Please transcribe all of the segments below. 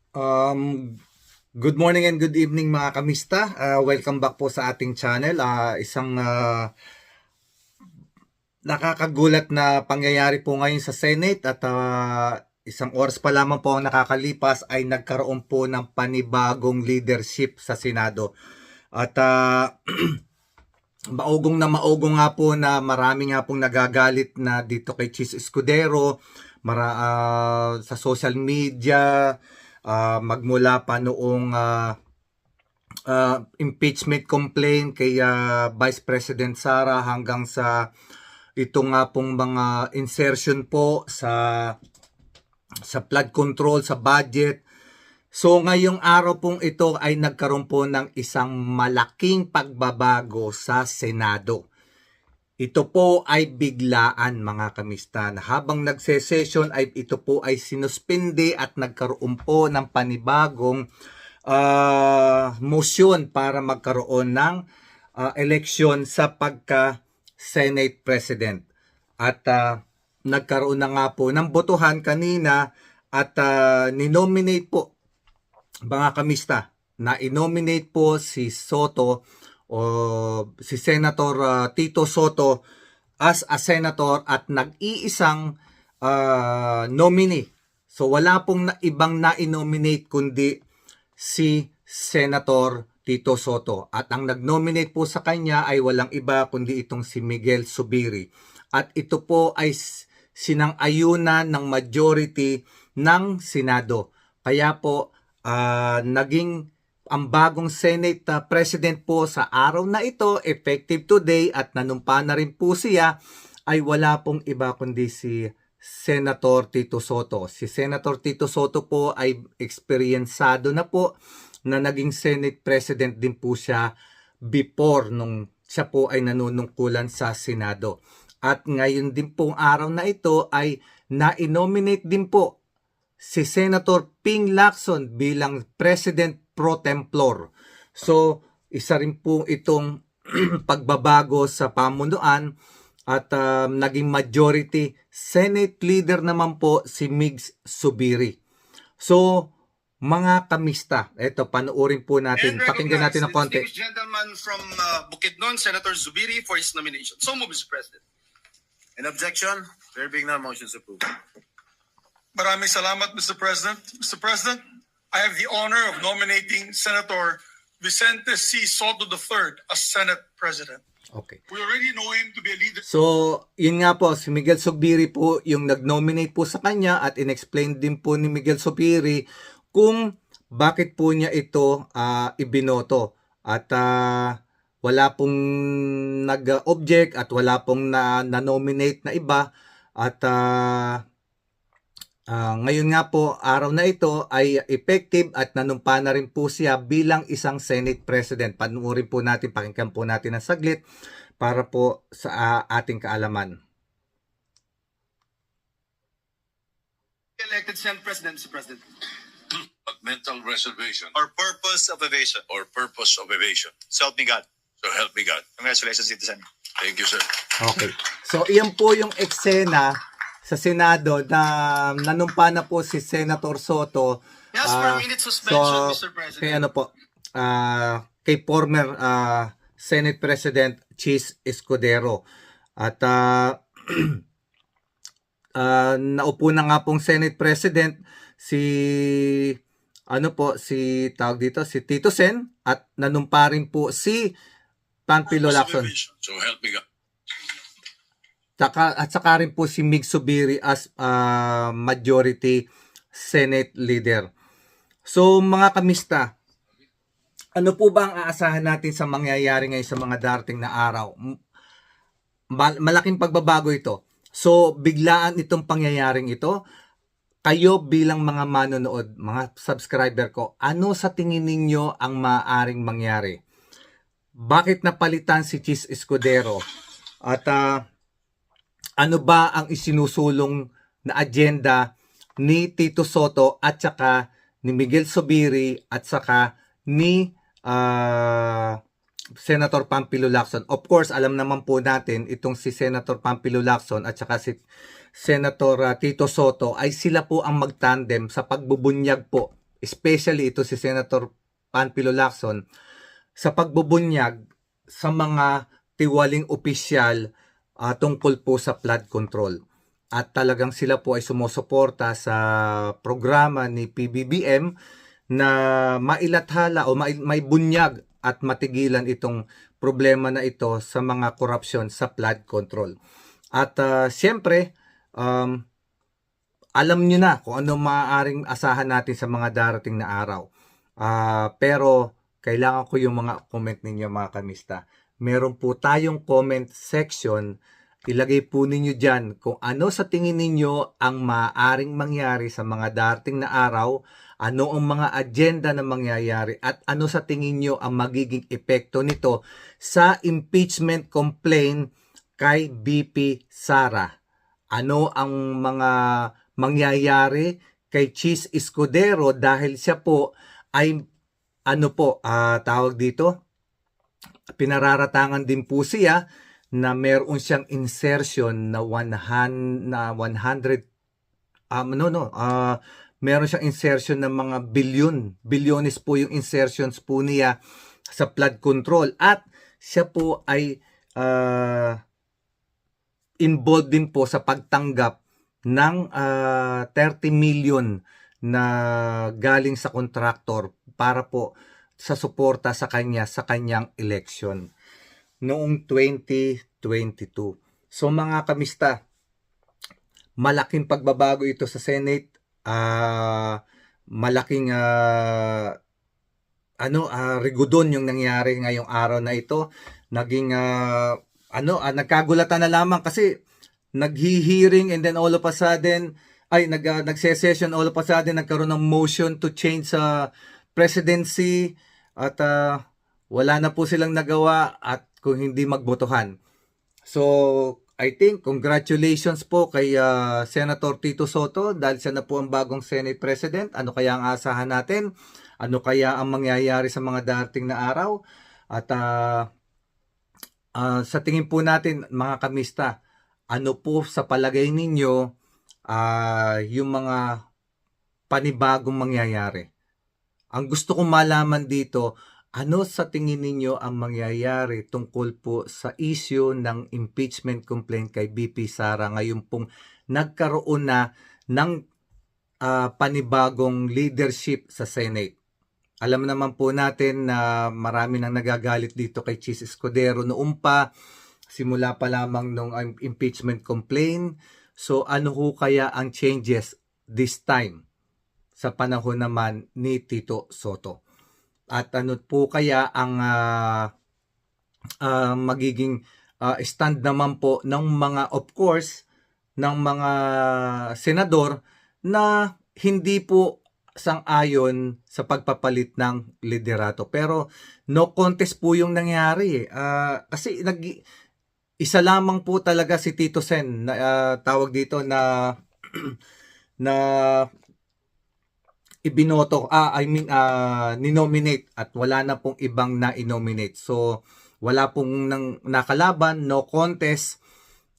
Um, Good morning and good evening mga kamista. Welcome back po sa ating channel. Isang nakakagulat na pangyayari po ngayon sa Senate at isang oras pa lamang po ang nakakalipas ay nagkaroon po ng panibagong leadership sa Senado. At maugong nga po na marami nga pong nagagalit na dito kay Chis Escudero sa social media. Magmula pa noong impeachment complaint kay Vice President Sara hanggang sa ito nga pong mga insertion po sa flood control, sa budget. So ngayong araw pong ito ay nagkaroon po ng isang malaking pagbabago sa Senado. Ito po ay biglaan mga kamista. Habang nagse-session ay ito po ay sinuspende at nagkaroon po ng panibagong motion para magkaroon ng eleksyon sa pagka-Senate President. At nagkaroon na nga po ng botohan kanina at ninominate po mga kamista na inominate po si Soto o si Senator Tito Soto as a senator at nag-iisang nominee. So wala pong ibang na-nominate kundi si Senator Tito Soto. At ang nag-nominate po sa kanya ay walang iba kundi itong si Miguel Zubiri. At ito po ay sinang-ayunan ng majority ng Senado. Kaya po naging ang bagong Senate President po sa araw na ito, effective today at nanumpa na rin po siya, ay wala pong iba kundi si Senator Tito Soto. Si Senator Tito Soto po ay experiencado na po na naging Senate President din po siya before nung siya po ay nanunungkulan sa Senado. At ngayon din pong araw na ito ay na-nominate din po si Senator Ping Lacson bilang President pro tempore. So, isa rin po itong pagbabago sa pamunuan at naging majority Senate leader naman po si Migs Zubiri. So, mga kamista, ito, panoorin po natin. Pakinggan natin ng konti. The gentleman from Bukidnon, Senator Zubiri, for his nomination. So move, Mr. President. In objection, there being none, motion is approved. Maraming salamat, Mr. President. Mr. President, I have the honor of nominating Senator Vicente C. Soto III as Senate President. Okay. We already know him to be a leader. So, yun nga po, si Miguel Zubiri po yung nag-nominate po sa kanya at in-explain din po ni Miguel Zubiri kung bakit po niya ito ibinoto. At wala pong nag-object at wala pong na-nominate na iba. At ngayon nga po, araw na ito ay effective at nanumpa na rin po siya bilang isang Senate President. Panuorin po natin, pakinggan po natin ng saglit para po sa ating kaalaman. Elected Senate President, Mr. President. Mental reservation Or purpose of evasion. or purpose of evasion. So help me God. So help me God. Congratulations, citizen. Thank you, sir. Okay. So, iyan po yung eksena sa Senado na nanumpa na po si Senator Soto. Yes, for a minute suspension, Mr. President. Kay ano po, kay former Senate President Chis Escudero. At naupo na nga pong Senate President si tawag dito, si Tito Sen at nanumpa rin po si Panfilo Lacson. So help me God. At saka rin po si Mig Zubiri as majority Senate leader. So mga kamista, ano po ba ang aasahan natin sa mangyayari ngayon sa mga darating na araw? Malaking pagbabago ito. So biglaan itong pangyayaring ito. Kayo bilang mga manonood, mga subscriber ko, ano sa tingin ninyo ang maaaring mangyari? Bakit napalitan si Chis Escudero? At ano ba ang isinusulong na agenda ni Tito Soto at saka ni Miguel Zubiri at saka ni Senator Panfilo Lacson? Of course, alam naman po natin itong si Senator Panfilo Lacson at saka si Senator Tito Soto ay sila po ang magtandem sa pagbubunyag po especially ito si Senator Panfilo Lacson, sa pagbubunyag sa mga tiwaling opisyal tungkol po sa flood control. At talagang sila po ay sumusuporta sa programa ni PBBM na mailathala o may bunyag at matigilan itong problema na ito sa mga korupsyon sa flood control. At siyempre, alam nyo na kung ano maaaring asahan natin sa mga darating na araw. Pero kailangan ko yung mga comment ninyo mga kamista. Meron po tayong comment section. Ilagay po ninyo dyan kung ano sa tingin ninyo ang maaaring mangyari sa mga darating na araw, ano ang mga agenda na mangyayari, at ano sa tingin nyo ang magiging epekto nito sa impeachment complaint kay BP Sara. Ano ang mga mangyayari kay Chis Escudero dahil siya po ay tawag dito, pinararatangan din po siya na meron siyang insertion na 100 meron siyang insertion ng mga bilyones po yung insertions po niya sa flood control, at siya po ay involved din po sa pagtanggap ng 30 million na galing sa contractor para po sa suporta sa kanyang election noong 2022. So mga kamista, malaking pagbabago ito sa Senate. Malaking rigudon yung nangyari ngayong araw na ito. Naging nagkagulatan na lamang kasi naghi-hearing and then all of a sudden nagse-session, all of a sudden nagkaroon ng motion to change sa presidency at wala na po silang nagawa at kung hindi magbotohan. So, I think congratulations po kay Senator Tito Soto dahil siya na po ang bagong Senate President. Ano kaya ang asahan natin? Ano kaya ang mangyayari sa mga darating na araw? At sa tingin po natin mga kamista, ano po sa palagay ninyo yung mga panibagong mangyayari? Ang gusto kong malaman dito, ano sa tingin ninyo ang mangyayari tungkol po sa issue ng impeachment complaint kay BP Sara ngayon pong nagkaroon na ng panibagong leadership sa Senate? Alam naman po natin na marami nang nagagalit dito kay Chis Escudero noong pa, simula pa lamang nung impeachment complaint. So ano ho kaya ang changes this time sa panahon naman ni Tito Soto? At ano po kaya ang magiging stand naman po ng mga, of course, ng mga senador na hindi po sang-ayon sa pagpapalit ng liderato. Pero no contest po yung nangyari. Kasi isa lamang po talaga si Tito Sen na tawag dito na ibinoto, ninominate at wala na pong ibang na-nominate. So, wala pong nakalaban, no contest,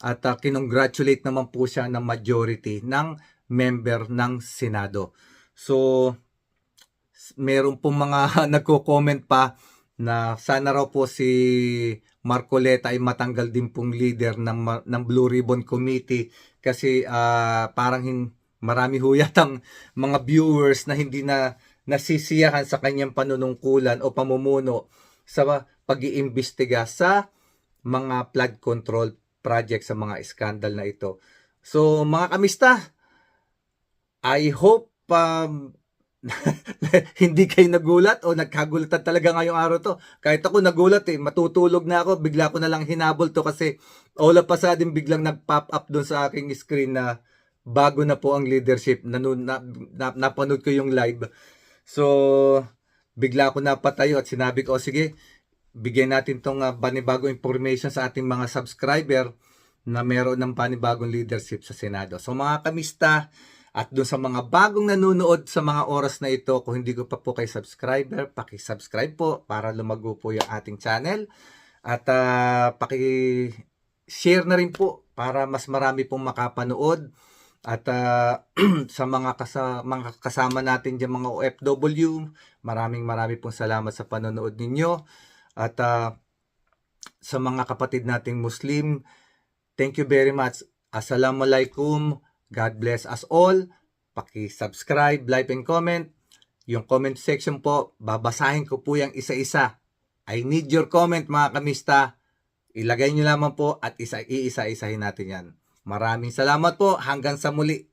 at kinongratulate naman po siya ng majority ng member ng Senado. So, meron pong mga nagko-comment pa na sana raw po si Marcoleta ay matanggal din pong leader ng Blue Ribbon Committee kasi parang marami ho yatang mga viewers na hindi na nasisiyahan sa kanyang panunungkulan o pamumuno sa pag-iimbestiga sa mga flood control project sa mga skandal na ito. So mga kamista, I hope hindi kayo nagulat o nagkagulatan talaga ngayong araw to. Kahit ako nagulat matutulog na ako, bigla ko na lang hinabol to kasi all of a sudden biglang nag-pop up doon sa aking screen na bago na po ang leadership. Napanood ko yung live. So, bigla ako napatayo at sinabi ko, sige, bigyan natin tong panibagong information sa ating mga subscriber na meron ng panibagong leadership sa Senado. So, mga kamista, at doon sa mga bagong nanonood sa mga oras na ito, kung hindi ko pa po kay subscriber, paki-subscribe po para lumago po yung ating channel. At paki-share na rin po para mas marami pong makapanood At sa mga kasama natin dyan, mga OFW, maraming pong salamat sa panonood ninyo. At sa mga kapatid nating Muslim, thank you very much. Assalamualaikum. God bless us all. Paki-subscribe, like, and comment. Yung comment section po, babasahin ko po yung isa-isa. I need your comment, mga kamista. Ilagay nyo lamang po at iisa-isahin natin yan. Maraming salamat po. Hanggang sa muli.